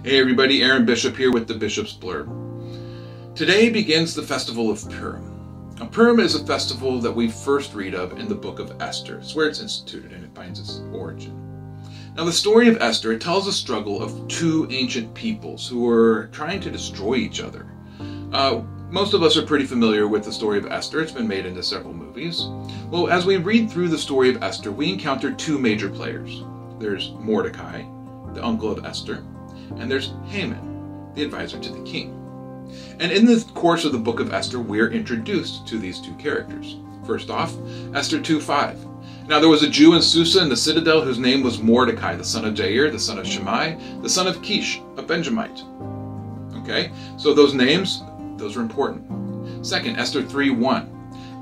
Hey everybody, Aaron Bishop here with the Bishop's Blurb. Today begins the festival of Purim. Now, Purim is a festival that we first read of in the book of Esther. It's where it's instituted and it finds its origin. Now the story of Esther, it tells the struggle of two ancient peoples who were trying to destroy each other. Most of us are pretty familiar with the story of Esther. It's been made into several movies. Well, as we read through the story of Esther, we encounter two major players. There's Mordecai, the uncle of Esther, and there's Haman, the advisor to the king. And in the course of the book of Esther, we're introduced to these two characters. First off, Esther 2:5. Now there was a Jew in Susa in the citadel whose name was Mordecai, the son of Jair, the son of Shimei, the son of Kish, a Benjamite. Okay, so those names, those are important. Second, Esther 3:1.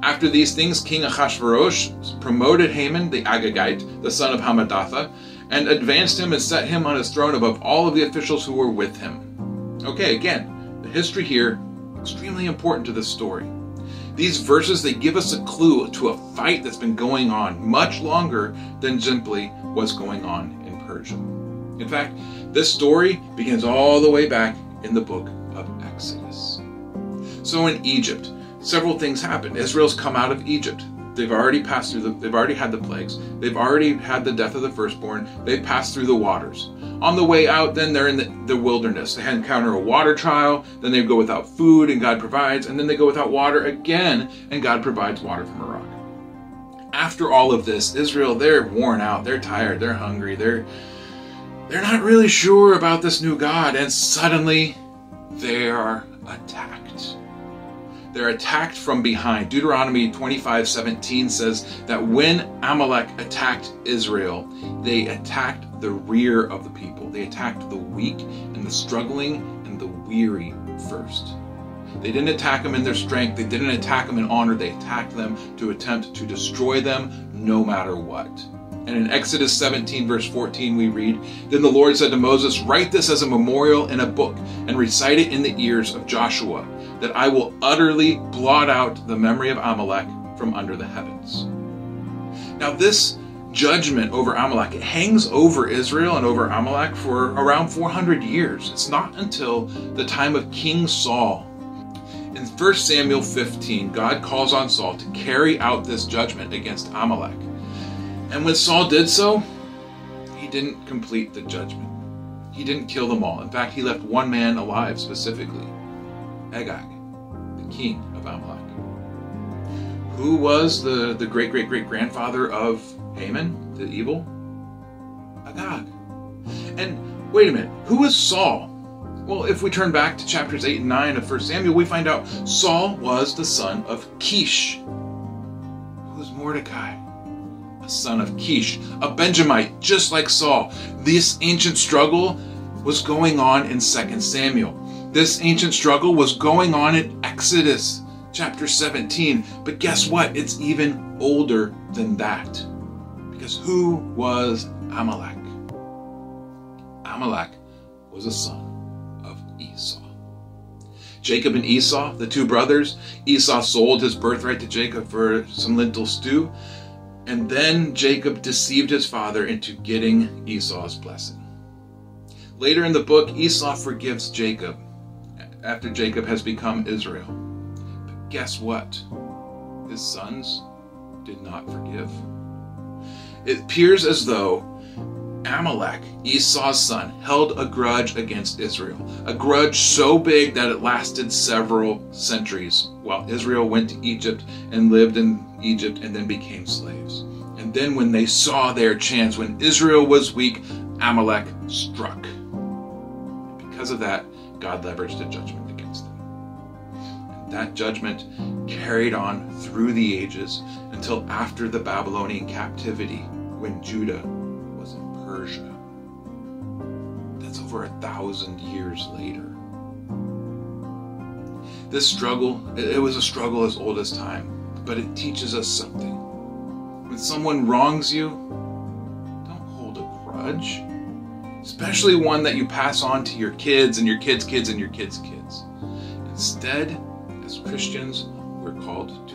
After these things, King Ahasuerus promoted Haman the Agagite, the son of Hammedatha, and advanced him and set him on his throne above all of the officials who were with him. Okay, again, the history here, extremely important to this story. These verses, they give us a clue to a fight that's been going on much longer than simply what's going on in Persia. In fact, this story begins all the way back in the book of Exodus. So in Egypt, several things happen. Israel's come out of Egypt. They've already passed through they've already had the plagues. They've already had the death of the firstborn. They've passed through the waters. On the way out, then they're in the wilderness. They encounter a water trial. Then they go without food and God provides. And then they go without water again and God provides water from a rock. After all of this, Israel, they're worn out. They're tired. They're hungry. They're not really sure about this new God. And suddenly they are attacked. They're attacked from behind. Deuteronomy 25:17 says that when Amalek attacked Israel, they attacked the rear of the people. They attacked the weak and the struggling and the weary first. They didn't attack them in their strength. They didn't attack them in honor. They attacked them to attempt to destroy them no matter what. And in Exodus 17 verse 14 we read, "Then the Lord said to Moses, write this as a memorial in a book and recite it in the ears of Joshua, that I will utterly blot out the memory of Amalek from under the heavens." Now this judgment over Amalek, it hangs over Israel and over Amalek for around 400 years. It's not until the time of King Saul. In 1 Samuel 15, God calls on Saul to carry out this judgment against Amalek. And when Saul did so, he didn't complete the judgment. He didn't kill them all. In fact, he left one man alive specifically, Agag, the king of Amalek. Who was the great-great-great-grandfather of Haman, the evil? Agag. And wait a minute, who was Saul? Well, if we turn back to chapters 8 and 9 of 1 Samuel, we find out Saul was the son of Kish. Who's Mordecai? A son of Kish, a Benjamite, just like Saul. This ancient struggle was going on in 2 Samuel. This ancient struggle was going on in Exodus chapter 17. But guess what? It's even older than that. Because who was Amalek? Amalek was a son of Esau. Jacob and Esau, the two brothers, Esau sold his birthright to Jacob for some lentil stew. And then Jacob deceived his father into getting Esau's blessing. Later in the book, Esau forgives Jacob after Jacob has become Israel. But guess what? His sons did not forgive. It appears as though Amalek, Esau's son, held a grudge against Israel. A grudge so big that it lasted several centuries while Israel went to Egypt and lived in Egypt and then became slaves. And then when they saw their chance, when Israel was weak, Amalek struck. Because of that, God leveraged a judgment against them. And that judgment carried on through the ages until after the Babylonian captivity, when Judah was in Persia. That's over 1,000 years later. This struggle, it was a struggle as old as time, but it teaches us something. When someone wrongs you, don't hold a grudge. Especially one that you pass on to your kids and your kids' kids and your kids' kids. Instead, as Christians, we're called